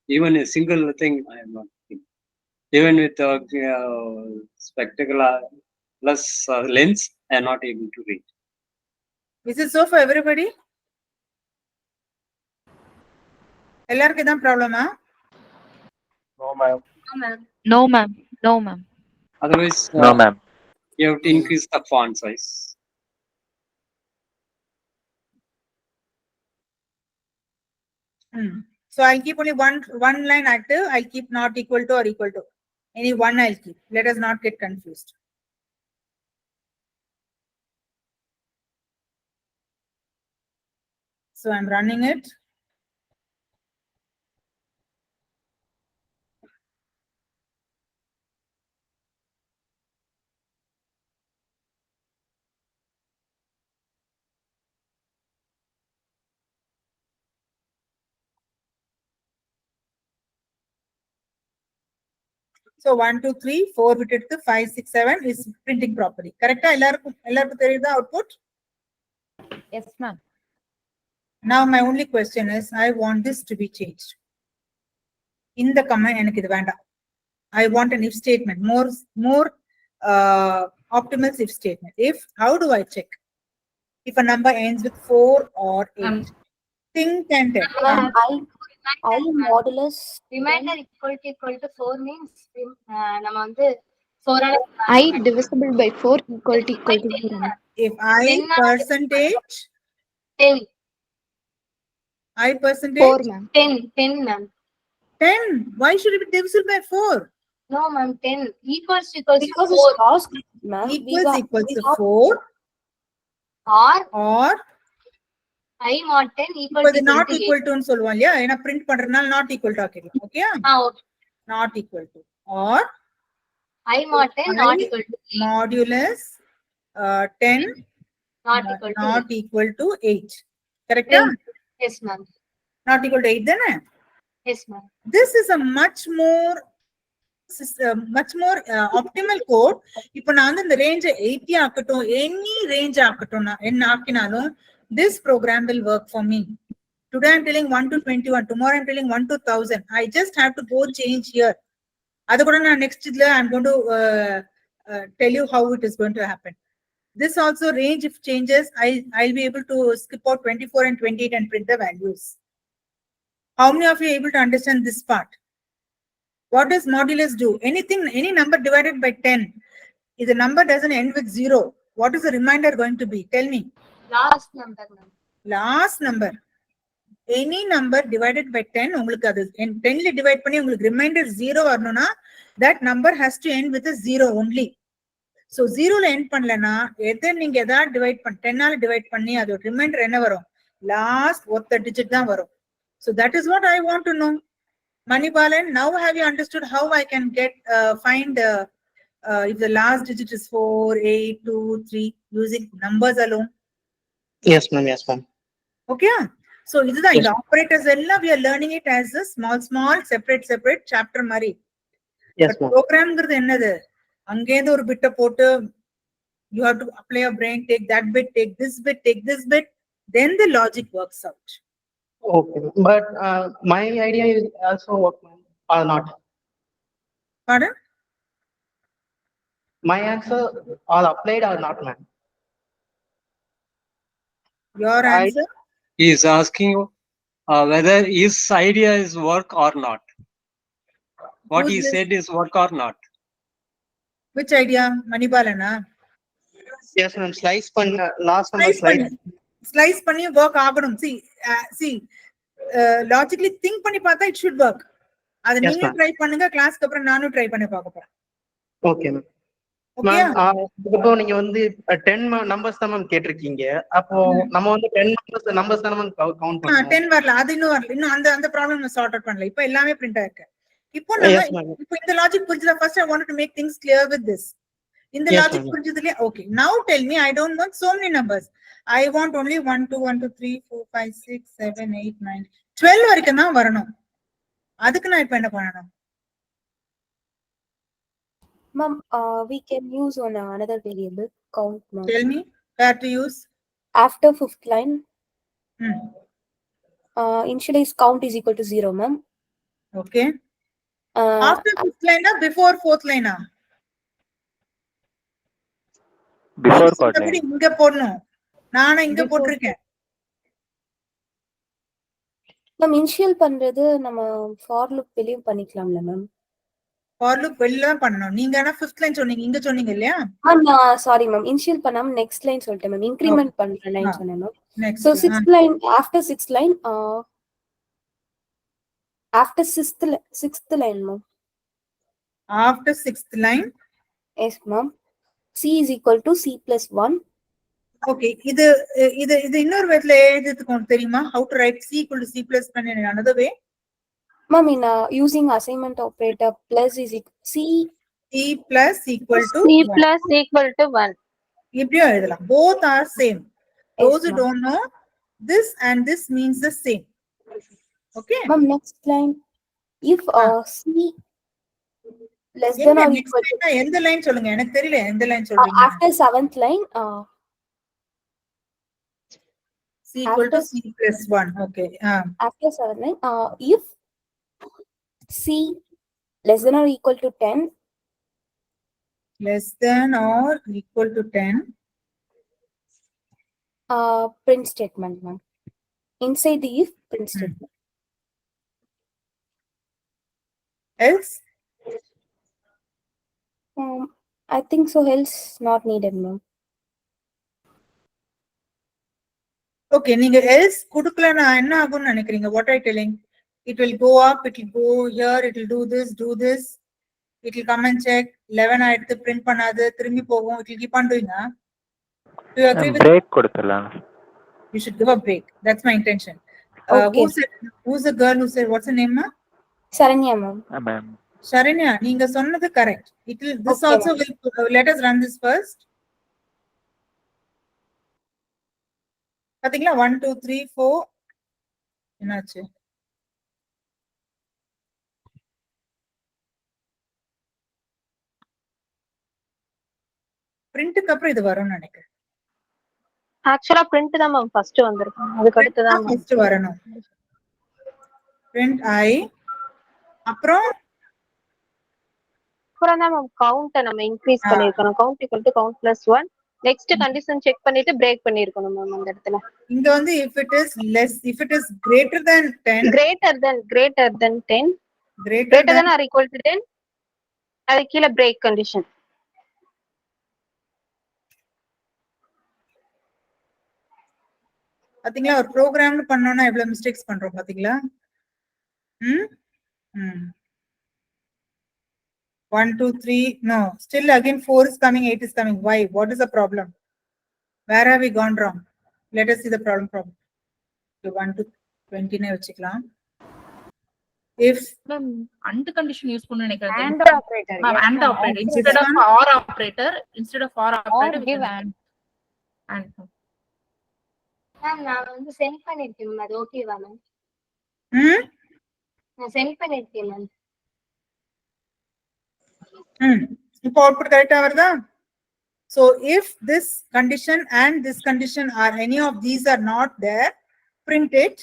Even a single thing, I am not. Even with spectacle plus lens, I am not able to read. Is it so for everybody? எல்லாருக்கும் தான் ப்ராப்ளமா? No, ma'am. No, ma'am. Otherwise, No, ma'am. you have to increase the font size. So I'll keep only one line active. I'll keep not equal to or equal to. Any one I'll keep. Let us not get confused. So I'm running it. So 1, 2, 3, 4 விட்டு 5, 6, 7 is printing properly. Correct? எல்லாருக்கும் தெரியுதா output? Yes, ma'am. Now my only question is, I want this to be changed. In the command, எனக்கு இது வேண்டாம். I want an if statement, more optimal if statement. If, how do I check? If a number ends with 4 or 8. Think and tell. I modulus Remainder equal to 4 means நம்ம வந்து 4 I divisible by 4 equal to 4. If I percentage 10 I percentage 4 ma'am. 10 ma'am. 10. Why should it be divisible by 4? No ma'am, 10 equals Because to it's 4 cost ma'am. Equals to 4 or I mod 10 equal இப்ப to not 28. equal to ன்னு சொல்லுவோம் இல்லையா? ஏன்னா print பண்றதுனால not equal to ஆக்கிடலாம். Okay? Okay. Not equal to or I mod 10 not equal to 8. modulus 10 Not equal to 8. Correct? Yes ma'am. Not equal to 8 தானே? Yes ma'am. This is a much more optimal code. இப்போ நான் வந்து இந்த range 80 ஆக்கட்டும், any range ஆக்கட்டும், என்ன ஆக்கினாலும் this program will work for me. Today I'm telling 1 to 21. Tomorrow I'm telling 1 to 1000. I just have to go change here. அது கூட நான் next இதுல I'm going to tell you how it is going to happen. This also range if changes, I'll be able to skip out 24 and 28 and print the values. How many of you are able to understand this part? What does modulus do? Any number divided by 10, if the number doesn't end with 0, what is the remainder going to be? Tell me. Last number ma'am. Last number. Any number divided by 10, உங்களுக்கு அது 10 ல divide பண்ணி உங்களுக்கு remainder 0 வரணும்னா that number has to end with a 0 only. So 0 ல end பண்ணலனா எதை நீங்க எதாவது divide 10 ஆல divide பண்ணி அதோட remainder என்ன வரும்? Last ஒத்த digit தான் வரும். So that is what I want to know. Manibalan, now have you understood how I can find if the last digit is 4, 8, 2, 3 using numbers alone? Yes ma'am, yes ma'am. Okay? So இதுதான் இந்த operators எல்லாம் we are learning it as a small separate chapter மாதிரி. Yes ma'am. Programங்கிறது என்னது? அங்கேருந்து ஒரு பிட்ட போட்டு you have to apply your brain, take that bit, take this bit, then the logic works out. Okay, but my idea is also work or not. Pardon? My answer all applied or not, ma'am? Your answer? He is asking you whether his idea is work or not. What Who's he this? said is work or not. Which idea? Manibalana? Yes ma'am, slice பண்ண last number Slice பண்ணி work ஆகணும். See, logically think பண்ணி பார்த்தா it should work. அது Yes, நீங்க ma'am. Try பண்ணுங்க, கிளாஸ்க்கு அப்புறம் நானும் ட்ரை பண்ணி பார்க்க போறேன். Okay ma'am. Okay? Ma'am, இப்போ நீங்க வந்து 10 numbers தான் மேம் கேட்டிருக்கீங்க. அப்போ நம்ம வந்து 10 numbers தான் மேம் கவுண்ட் பண்ணுவோம். 10 வரல, அது இன்னும் வரல. இன்னும் அந்த ப்ராப்ளம் நான் சார்ட் அவுட் பண்ணல. இப்போ எல்லாமே பிரிண்ட் ஆயிருக்கு. இப்போ நம்ம Yes, ma'am. இப்போ இந்த லாஜிக் புரிஞ்சதா? First I wanted to make things clear with this. இந்த Yes, logic ma'am. புரிஞ்சதுலயே okay. Now tell me, I don't want so many numbers. I want only 1, 2, 1, 2, 3, 4, 5, 6, 7, 8, 9, 12 வரைக்கும் தான் வரணும். அதுக்கு நான் இப்போ என்ன பண்ணணும்? Ma'am, we can use on another variable count ma'am. Tell me where to use. After 5th line, Hmm. initialize count is equal to 0 ma'am. Okay. After 5th line or before 4th line? Before quad line. இங்க போடணும். நானும் இங்க போட்டிருக்கேன். Ma'am, initial பண்றது நம்ம for loop வெளியும் பண்ணிக்கலாம்ல ma'am. for loop வெளியில தான் பண்ணணும். நீங்க ஆனா 5th லைன் சொன்னீங்க, இங்க சொன்னீங்க இல்லையா? மேம் சாரி மேம், இனிஷியல் பண்ணாம நெக்ஸ்ட் லைன் சொல்லிட்டேன் மேம், இன்க்ரிமெண்ட் பண்ற லைன் சொன்னேன் ma'am. Next. So 6th line, after 6th line, after 6th line ma'am. After 6th line. Yes ma'am. C is equal to C plus 1. Okay, இது இன்னொரு விதத்துல எழுதுறதுக்கு உங்களுக்கு தெரியுமா? How to write C equal to C plus 1 in another way? Ma'am, in using assignment operator, plus is C plus equal to C 1. plus equal to 1. இப்படியும் எழுதலாம். Both are same. Those who ma'am. don't know, this and this means the same. Okay. Ma'am, next line, if C less than or equal to, எந்த line சொல்லுங்க, எனக்கு தெரியல எந்த line சொல்றீங்க. after 7th line, C equal to C plus 1. Okay. after 7th line, if C less than or equal to 10, less than or equal to 10, print statement ma'am. Inside the if, print statement. else? I think so, else not needed ma'am. Okay, நீங்க else குடுக்கலனா என்ன ஆகும்னு நினைக்கிறீங்க? What are you telling? It will go up, it will go here, it will do this. It will come and check. 11 ஆயிடுத்து print பண்ணாது, திரும்பி போகும். It will keep on doing. Do you agree with break கொடுத்துடலாம். You should give a break. That's my intention. Okay. Who's the girl who said, what's her name, ma? Saranya ma'am. Ma'am. Sharanya, நீங்க சொன்னது correct. It will, this Okay, also will, let us run this first. பாத்தீங்களா 1 2 3 4 என்னாச்சு? பிரிண்ட்க்கு அப்புறம் இது வரும்னு நினைக்கிறேன். ஆக்சுவலா print தான் மேம் ஃபர்ஸ்ட் வந்திருக்கு, அதுக்கு அடுத்து தான் ஃபர்ஸ்ட் வரணும். பிரிண்ட் I அப்புறம் தான் மேம் கவுண்ட நம்ம இன்க்ரீஸ் பண்ணிருக்கணும். Count equal to count plus 1. Next condition check பண்ணிட்டு பிரேக் பண்ணிருக்கணும் மேம் அந்த இடத்துல. இங்க வந்து if it is less, if it is greater than 10, greater than 10, greater than or equal to 10, அது கீழ பிரேக் கண்டிஷன். பாத்தீங்களா ஒரு ப்ரோக்ராம்ல பண்ணோம்னா எவ்வளவு மிஸ்டேக்ஸ் பண்றோம் பாத்தீங்களா? 1 2 3, no, still again 4 is coming, 8 is coming. Why? What is the problem? Where have we gone wrong? Let us see the problem. Okay, 1 to 20 ne vechikalam. If and condition use பண்ணனும் நினைக்கிறேன். and operator. And operator instead of or operator, give and. Ma'am நான் வந்து send பண்ணிருக்கேன் ma'am, அது ஓகேவா ma'am? நான் send பண்ணிருக்கேன் ma'am. இப்போ அவுட்புட் கரெக்ட்டா வருதா? So if this condition and this condition are any of these are not there, print it.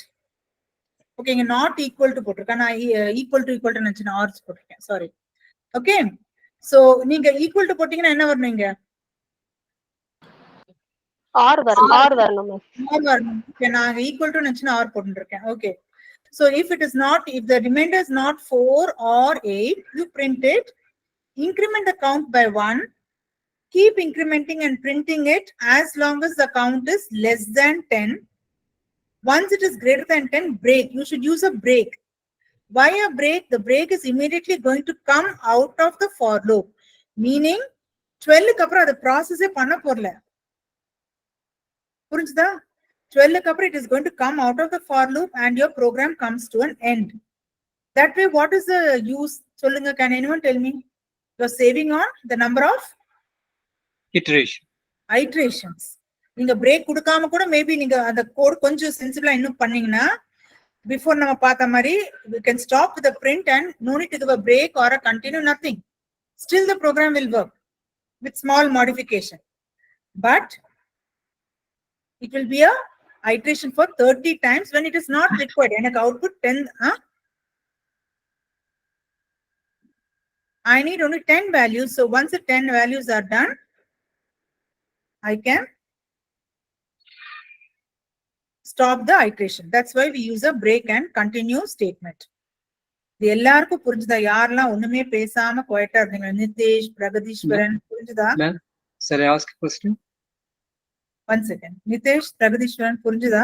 Okay, இங்க not equal to போட்டுருக்கேன். நான் equal to நினைச்சேன், or போட்டுருக்கேன். Sorry. Okay. So நீங்க equal to போட்டீங்கன்னா என்ன வரணும் இங்க? or வரணும் மேம். or வரணும். Okay, நான் equal to நினைச்சேன் or போட்டுருக்கேன். Okay. So if it is not, if the remainder is not 4 or 8, you print it. Increment the count by 1. Keep incrementing and printing it as long as the count is less than 10. Once it is greater than 10, break. You should use a break. Why a break? The break is immediately going to come out of the for loop. Meaning 12 க்கு அப்புறம் அது process பண்ண போறல. புரிஞ்சுதா? 12 க்கு அப்புறம் it is going to come out of the for loop and your program comes to an end. That way, what is the use? சொல்லுங்க, can anyone tell me? You're saving on the number of iterations. நீங்க break கொடுக்காம கூட maybe நீங்க அந்த code கொஞ்சம் சென்சிபிளா இன்னும் பண்ணீங்கன்னா, before நம்ம பார்த்த மாதிரி we can stop with the print and no need to give a break or a continue, nothing. Still the program will work with small modification. But it will be a iteration for 30 times when it is not required. எனக்கு output 10, I need only 10 values. So once the 10 values are done, I can stop the iteration. That's why we use a break and continue statement. இது எல்லாருக்கும் புரிஞ்சுதா? யாரெல்லாம் ஒண்ணுமே பேசாம குவைட்டா இருந்தீங்க? நிதேஷ், பிரகதீஸ்வரன், புரிஞ்சுதா? Ma'am, sir, I ask a question. 1 second. Nitesh, Pragatheeswaran, புரிஞ்சுதா?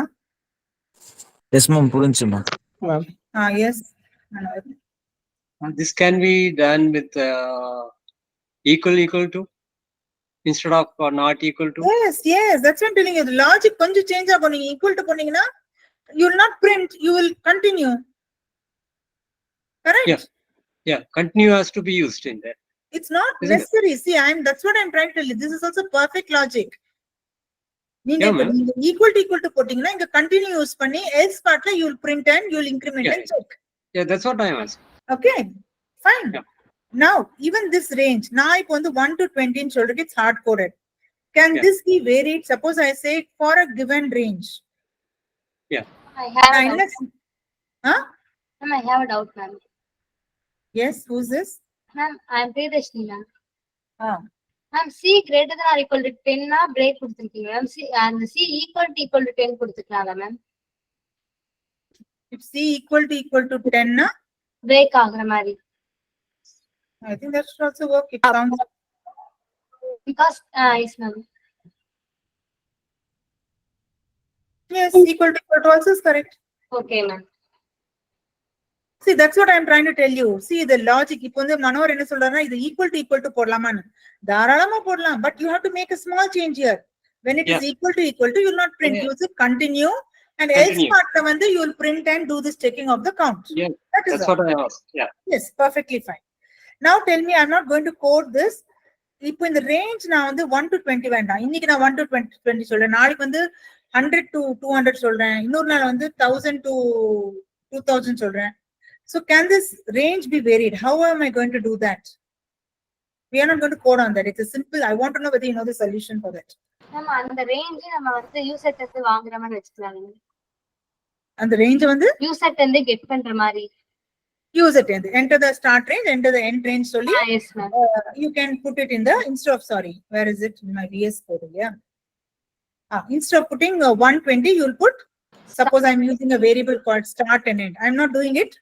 Yes, ma'am. புரிஞ்சுச்சு ma'am. Yes. This can be done with equal to instead of not equal to. Yes. That's what I'm telling you. The logic கொஞ்சம் change ஆகும். நீங்க equal to பண்ணீங்கன்னா, you will not print. You will continue. Correct? Yeah. Continue has to be used in there. It's not Isn't it? necessary. See, that's what I'm trying to tell you. This is also perfect logic. நீங்க Yeah, ma'am. equal to போட்டீங்கன்னா இங்க continue use பண்ணி else partல you will print and you will increment and check. Yeah, that's what I am asking. Okay, fine. Yeah. Now, even this range, நான் இப்போ வந்து 1 to 20 ன்னு சொல்றதுக்கு it's hard coded. Can Yeah. this be varied? Suppose I say for a given range. I have நான் a என்ன doubt. Huh? Ma'am, I have a doubt, ma'am. Yes, who's this? Ma'am, I am Priyadashni, ma'am. Ah. Ma'am, C greater than or equal to 10 na break கொடுத்திருக்கீங்க ma'am. C and C equal to 10 கொடுத்துக்கலாம்ல ma'am. If C equal to 10 na, break ஆகுற மாதிரி. I think that should also work. It sounds Because yes ma'am. yes, equal to also is correct. Okay ma'am. See, that's what I'm trying to tell you. See, the logic. இப்போ வந்து மனோர் என்ன சொல்றாருன்னா இது equal to போடலாமான்னு. தாராளமா போடலாம். But you have to make a small change here. When it is equal to, you will not print. You will continue. And else Continue. partல வந்து you will print and do this checking of the count. Yeah, That is that's all. what I asked. Yeah. Yes, perfectly fine. Now tell me, I'm not going to code this. இப்போ இந்த range நான் வந்து 1 to 20 வேண்டாம். இன்னைக்கு நான் 1 to 20 சொல்றேன். நாளைக்கு வந்து 100 to 200 சொல்றேன். இன்னொரு நாள் வந்து 1000 to 2000 சொல்றேன். So can this range be varied? How am I going to do that? We are not going to code on that. It's a simple. I want to know whether you know the solution for that. Ma'am, அந்த range நம்ம வந்து user test வாங்குற மாதிரி வெச்சுக்கலாம். And the range வந்து user வந்து get பண்ற மாதிரி. Use it. Enter the start range, enter the end range. Solely, Yes ma'am. You can put it in the instead of where is it in my VS code? Yeah. Instead of putting 120, you will put. Suppose I'm using a variable called start and end. I'm not doing it.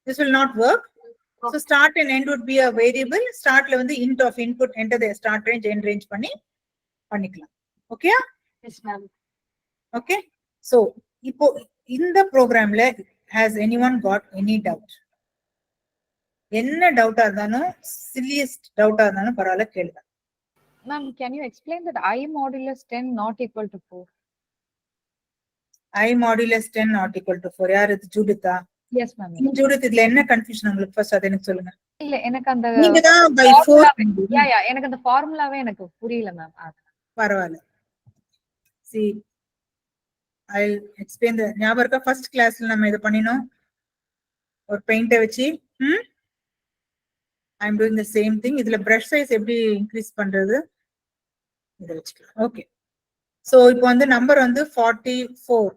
This will not work. So start and end would be a variable. Startல வந்து int of input, enter the start range, end range பண்ணிக்கலாம். Okay? Yes ma'am. Okay. So இப்போ இந்த ப்ரோக்ராம்ல has anyone got any doubt? என்ன டவுட்டா இருந்தாலும் silliest டவுட்டா இருந்தாலும் பரவாயில்ல கேளுங்க. Ma'am, can you explain that I modulus 10 not equal to 4? I modulus 10 not equal to 4. யார் இது? ஜூடித்தா? Yes ma'am. ஜூடித், இதுல என்ன கன்ஃபியூஷன் உங்களுக்கு? ஃபர்ஸ்ட் அதை எனக்கு சொல்லுங்க. இல்ல எனக்கு அந்த நீங்க தான் by 4 எனக்கு அந்த ஃபார்முலாவே எனக்கு புரியல மேம். பரவாயில்ல. See, I'll explain the ஞாபகம் இருக்கா? ஃபர்ஸ்ட் கிளாஸ்ல நம்ம இத பண்ணினோம். ஒரு பெயிண்ட வச்சு I'm doing the same thing. இதுல brush size எப்படி இன்க்ரீஸ் பண்றது? இத வச்சுக்கலாம். ஓகே. சோ இப்போ வந்து நம்பர் வந்து 44.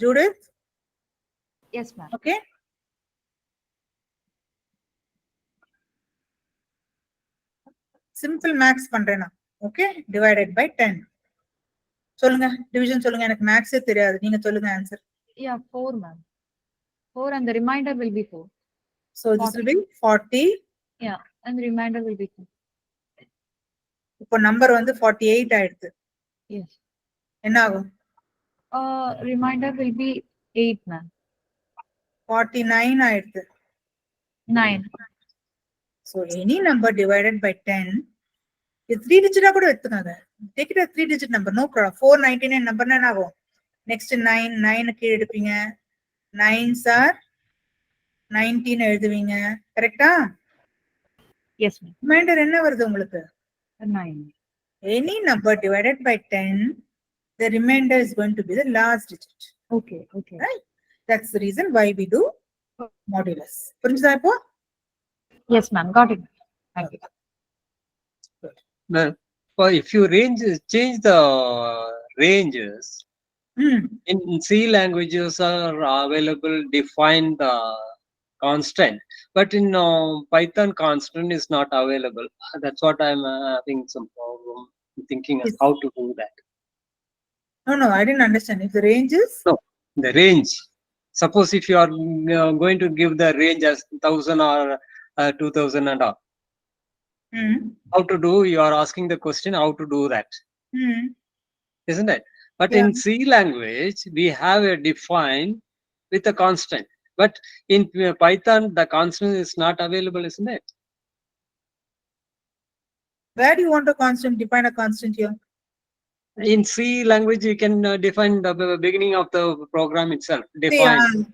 Judith? Yes ma'am. Okay. Simple max பண்றேன் நான். Okay, divided by 10. சொல்லுங்க, டிவிஷன் சொல்லுங்க. எனக்கு மேக்ஸே தெரியாது. நீங்க சொல்லுங்க answer. Yeah, 4 ma'am. 4 and the remainder will be 4. So this will be 40. Yeah, and the remainder will be 2. இப்போ நம்பர் வந்து 48 ஆயிடுது. Yes. என்ன ஆகும்? Remainder will be 8 ma'am. 49 ஆயிடுது. 9. So any number divided by 10, இது 3 டிஜிட்டா கூட எடுத்துக்காங்க. Take it as 3 digit number, no problem. 499 நம்பர்னா என்ன ஆகும்? Next 9 கீழ எடுப்பீங்க. 9s are 19 எழுதுவீங்க. கரெக்ட்டா? Yes ma'am. ரிமைண்டர் என்ன வருது உங்களுக்கு? 9. Any number divided by 10, the remainder is going to be the last digit. Okay. Right? That's the reason why we do modulus. புரிஞ்சுதா இப்போ? Yes ma'am, got it. Thank you. Ma'am, if you change the ranges, in C languages are available, define the constant, but in Python constant is not available. That's what I'm having some problem thinking of how to do that. No, I didn't understand. If the range is? No, the range. Suppose if you are going to give the range as 1000 or 2000 and all, how to do? You are asking the question how to do that, isn't it? But in C language, we have a define with a constant. But in Python, the constant is not available, isn't it? Where do you want a constant? Define a constant here. In C language, you can define the beginning of the program itself. See, Define.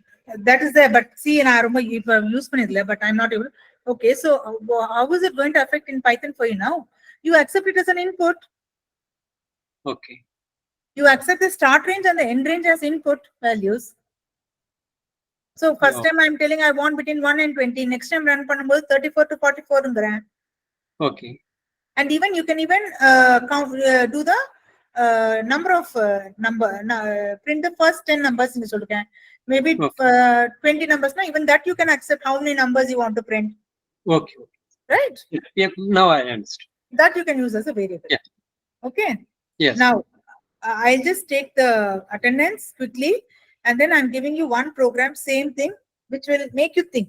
that is there, but see, in our use but I'm not able. Okay, so how is it going to affect in Python for you now? You accept it as an input. Okay. You accept the start range and the end range as input values. So first time I'm telling I want between 1 and 20. Next time run பண்ணும்போது 34 to 44 Okay. And even you can even count, do the number of print the first 10 numbers in the maybe 20 numbers. Now even that you can accept how many numbers you want to print. Okay. Right? Yeah. Now I understand. That you can use as a variable. Yeah. Okay. Yes. Now I'll just take the attendance quickly, and then I'm giving you one program, same thing, which will make you think.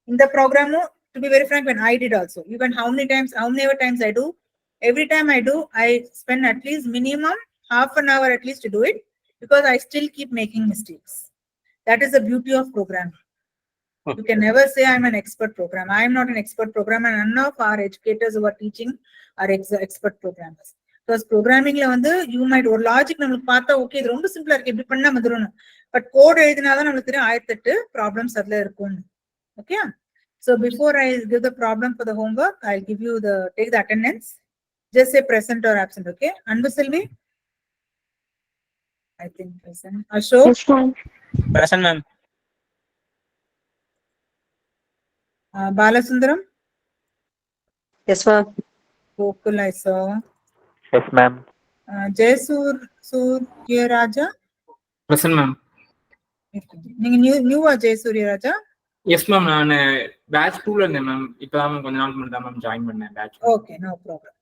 In the program, to be very frank, when I did also, even how many times I do, every time I do, I spend at least minimum half an hour at least to do it, because I still keep making mistakes. That is the beauty of programming. You can never say I'm an expert programmer. I am not an expert programmer, and none of our educators who are teaching are expert programmers. Because programming you might or logic namukku paatha okay idu romba simple irukku ipdi panna madrunu, but code எழுதினா தான் நமக்கு தெரியும் 1008 problems adla இருக்கும். Okay, so before I give the problem for the homework, I'll give you take the attendance. Just say present or absent. Okay, Anbu Selvi, I think present. Ashok? Yes, ma'am. Present, ma'am. Balasundaram? Yes, ma'am. Gokul, I saw. Yes, ma'am. Jayasuriya Raja? Present, ma'am. நீங்க நியூவா Jayasuriya Raja? Yes ma'am, நான் batch 2ல இருந்தேன் மேம். இப்பதான் கொஞ்ச நாள் முன்னாடி தான் மேம் ஜாயின் பண்ணேன் batch. Okay, no problem.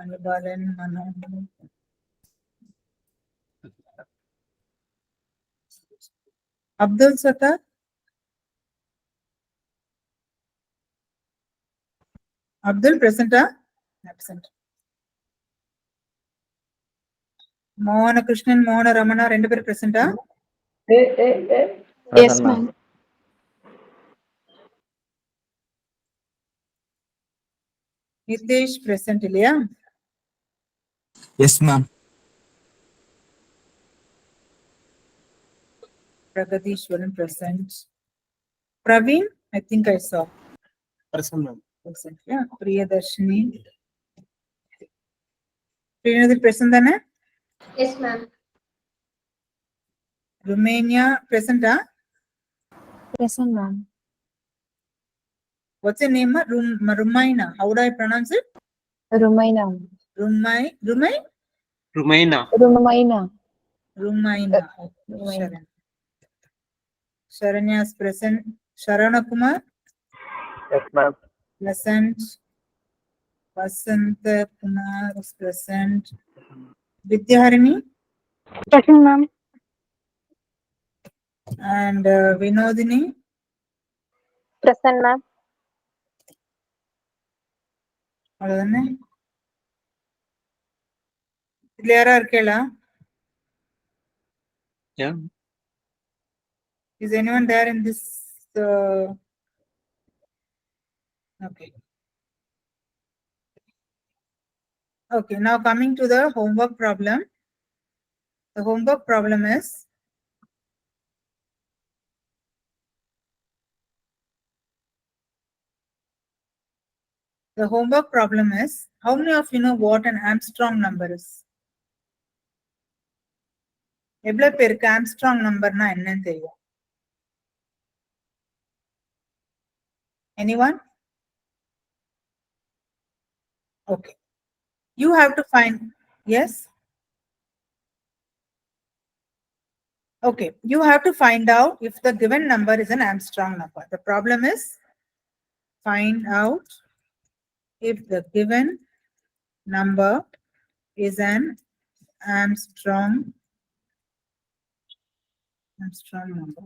Anupalan Manoharan. Abdul Sattar? Abdul பிரசன்டா? Absent. மோகன கிருஷ்ணன், மோகன ரமணா ரெண்டு பேரும் பிரசன்டா? Yes, ma'am. நிதேஷ் பிரசன்ட் இல்லையா? Yes, ma'am. Pragadishwaran present. Praveen, I think I saw. Present, ma'am. Present, yeah. Priyadarshini. Priyanadhi present தானே? Yes, ma'am. Romania present, huh? Present, ma'am. What's your name? Rumaina. How do I pronounce it? Rumaina. Rumaina. Rumaina. Rumaina. Sharan. Sharanya is present. Sharana Kumar? Yes, ma'am. Present. Vasanta Kumar is present. Vidyaharini? Present, ma'am. And Vinodini? Present, ma'am. அவ்வளவுதானே? இதுல யாரா இருக்கேளா? Yeah. Is anyone there in this? Okay. Okay, now coming to the homework problem. The homework problem is how many of you know what an Armstrong number is? எவ்வளவு பேருக்கு Armstrong நம்பர்னா என்னன்னு தெரியும்? Anyone? Okay. You have to find, yes? Okay, you have to find out if the given number is an Armstrong number. The problem is find out if the given number is an Armstrong Armstrong number.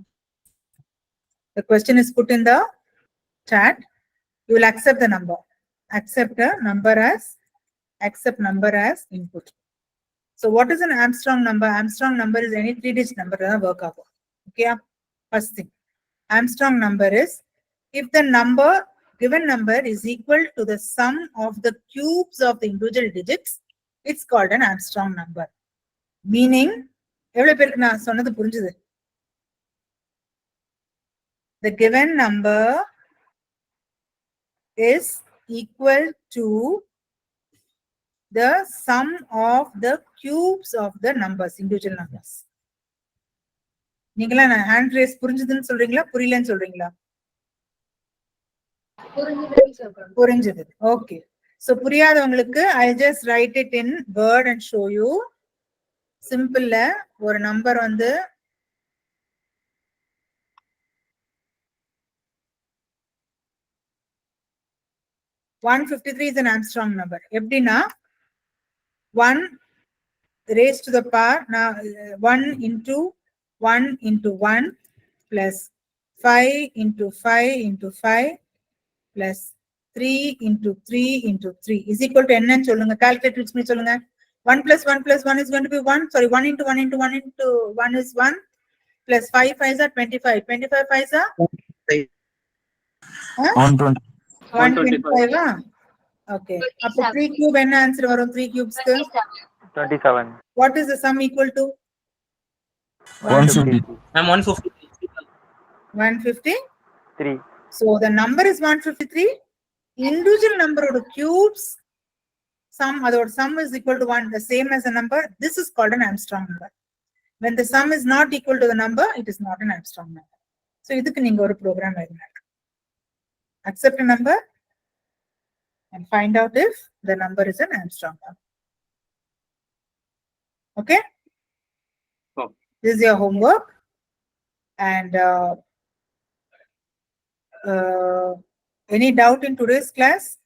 The question is put in the chat. You will accept the number. Accept number as input. So what is an Armstrong number? Armstrong number is any 3-digit number that work out. Okay. First thing, Armstrong number is if the given number is equal to the sum of the cubes of the individual digits, it's called an Armstrong number. Meaning, the given number is equal to the sum of the cubes of the numbers, individual numbers. நீங்களா hand raise புரிஞ்சுதுன்னு சொல்றீங்களா புரியலன்னு சொல்றீங்களா? புரிஞ்சுது. Okay. So புரியாதவங்களுக்கு I'll just write it in word and show you. Simple ஒரு number வந்து (153) is an Armstrong number. எப்படின்னா 1 raised to the power now 1 into 1 plus 5 into 5 into 5 plus 3 into 3 into 3 is equal to n and சொல்லுங்க calculate with me சொல்லுங்க 1 plus 1 plus 1 is going to be 1 sorry 1 into 1 into 1 into 1 is 1 plus 5 5s are 25 25 5s are 125 okay அப்ப 3 cube என்ன answer வரும் 3 cubes க்கு 27. what is the sum equal to 150. Ma'am, 153. So the number is 153. Individual number of the cubes sum is equal to 1, the same as the number. This is called an Armstrong number. When the sum is not equal to the number, it is not an Armstrong number. So idhukku neenga oru program edunga. Accept a number and find out if the number is an Armstrong number. Okay? Okay. This is your homework. And any doubt in today's class?